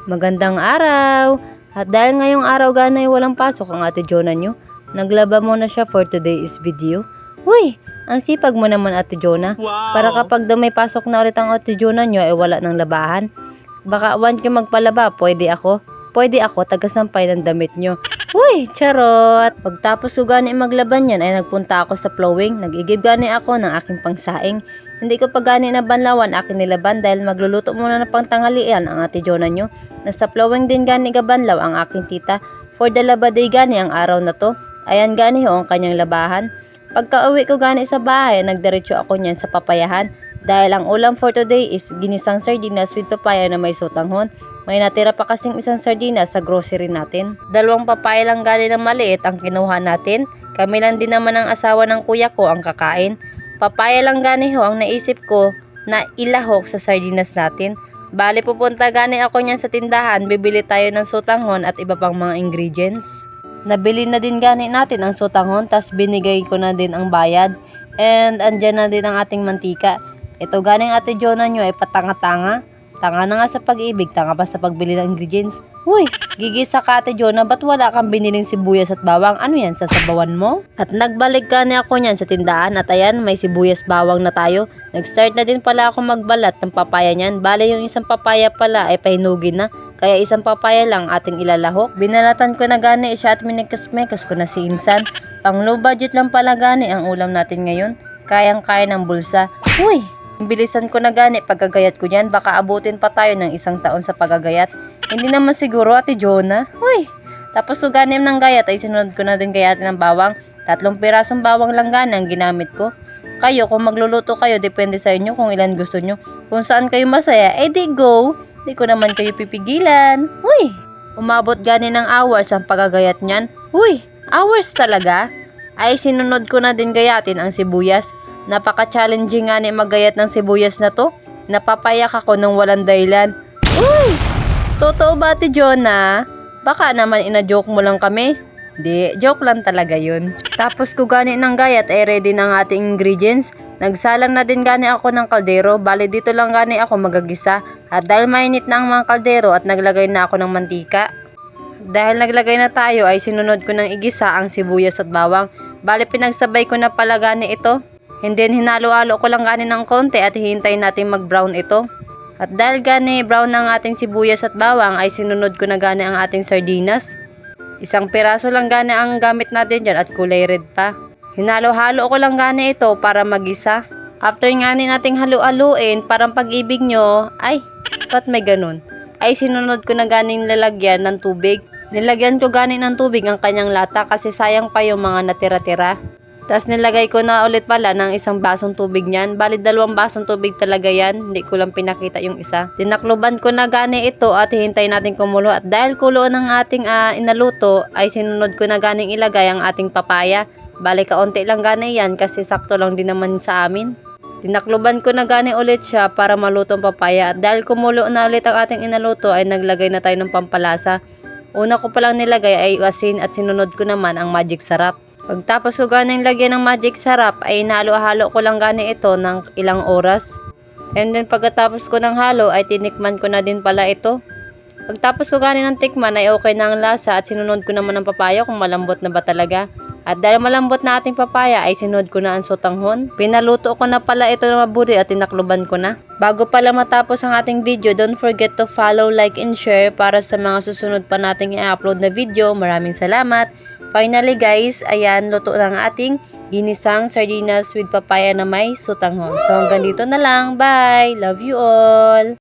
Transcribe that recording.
Magandang araw! At dahil ngayong araw ganay walang pasok ang Ate Jonah nyo, naglaba muna siya for today's video. Uy! Ang sipag mo naman Ate Jonah. Wow! Para kapag daw may pasok na ulit ang Ate Jonah nyo ay wala ng labahan. Baka want kayo magpalaba, pwede ako. Pwede ako, tagasampay ng damit nyo. Uy! Charot! Pagtapos ko gani maglaban yan ay nagpunta ako sa flowing. Nag-igib gani ako ng aking pangsaing. Hindi ko pa gani na banlawan aking nilaban dahil magluluto muna ng pangtanghalian ang Ate Jonah nyo. Nasa flowing din gani gabanlaw ang aking tita. For the laba day gani ang araw na to. Ayan gani ho ang kanyang labahan. Pagka uwi ko gani sa bahay, nagdiretso ako niyan sa papayahan. Dahil ang ulam for today is ginisang sardinas with papaya na may sotanghon. May natira pa kasing isang sardinas sa grocery natin. 2 papaya lang gani na maliit ang kinuha natin. Kami lang din naman ang asawa ng kuya ko ang kakain. Papaya lang gani ho ang naisip ko na ilahok sa sardinas natin. Bali pupunta gani ako niyan sa tindahan, bibili tayo ng sotanghon at iba pang mga ingredients. Nabili na din gani natin ang sotanghon, tas binigay ko na din ang bayad. And andyan na din ang ating mantika. Ito ganing Ate Jonah nyo ay patanga-tanga. Tanga na nga sa pag-ibig, tanga pa sa pagbili ng ingredients. Uy, gigisa ka Ate Jonah, ba't wala kang biniling sibuyas at bawang? Ano yan, sasabawan mo? At nagbalik gani ako niyan sa tindahan at ayan, may sibuyas bawang na tayo. Nag-start na din pala ako magbalat ng papaya niyan. Bale yung isang papaya pala ay pahinugin na. Kaya isang papaya lang ating ilalahok. Binalatan ko na gani siya at minikas-mekas ko na si Insan. Pang low budget lang pala gani ang ulam natin ngayon. Kayang-kaya ng bulsa. Uy! Bilisan ko na gani pagkagayat ko yan. Baka abutin pa tayo ng 1 taon sa pagagayat. Hindi naman siguro Ate Jonah. Uy! Tapos so ganim ng gayat ay sinunod ko na din gayatin ng bawang. 3 pirasong bawang lang gani ang ginamit ko. Kayo kung magluluto kayo, depende sa inyo kung ilan gusto nyo. Kung saan kayo masaya, eh di go! Di ko naman kayo pipigilan. Uy! Umabot gani ng hours ang pagagayat niyan. Uy! Hours talaga? Ay sinunod ko na din gayatin ang sibuyas. Napaka-challenging nga ni magayat ng sibuyas na to. Napapayak ako ng walang dahilan. Uy! Totoo ba Ate Jonah? Baka naman ina-joke mo lang kami. Di, joke lang talaga yun. Tapos ko gani ng gayat ay ready ng ating ingredients. Nagsalang na din gani ako ng kaldero. Bali dito lang gani ako magagisa. At dahil mainit na ang mga kaldero at naglagay na ako ng mantika. Dahil naglagay na tayo ay sinunod ko ng igisa ang sibuyas at bawang. Bali pinagsabay ko na pala gani ito. And then hinalo-halo ko lang gani ng konti at hihintayin natin mag-brown ito. At dahil gani brown ng ating sibuyas at bawang ay sinunod ko na gani ang ating sardinas. 1 piraso lang gani ang gamit natin dyan at kulay red pa. Hinalo-halo ko lang gani ito para magisa. After gani nating halu-haluin, parang pag-ibig nyo, ay, ba't may ganun? Ay sinunod ko na ganing lalagyan ng tubig. Nilagyan ko gani ng tubig ang kanyang lata kasi sayang pa yung mga natira-tira. Tapos nilagay ko na ulit pala ng 1 basong tubig niyan. Bali 2 basong tubig talaga yan. Hindi ko lang pinakita yung isa. Tinakloban ko na gani ito at hihintay natin kumulo. At dahil kulo ng ating inaluto ay sinunod ko na ganing ilagay ang ating papaya. Bali kaunti lang gani yan kasi sakto lang din naman sa amin. Tinakloban ko na gani ulit siya para malutong papaya. At dahil kumulo na ulit ang ating inaluto ay naglagay na tayo ng pampalasa. Una ko palang nilagay ay asin at sinunod ko naman ang magic sarap. Pagtapos ko ganing lagyan ng magic sarap ay halo-halo ko lang gani ito ng ilang oras. And then pagkatapos ko ng halo ay tinikman ko na din pala ito. Pagtapos ko gani ng tikman ay okay na ang lasa at sinunod ko naman ang papaya kung malambot na ba talaga. At dahil malambot na ating papaya ay sinunod ko na ang sotanghon. Pinaluto ko na pala ito na mabuti at tinakluban ko na. Bago pala matapos ang ating video, don't forget to follow, like, and share para sa mga susunod pa nating i-upload na video. Maraming salamat! Finally guys, ayan, luto ng ating ginisang sardinas with papaya na may sotanghon. So hanggang dito na lang. Bye! Love you all!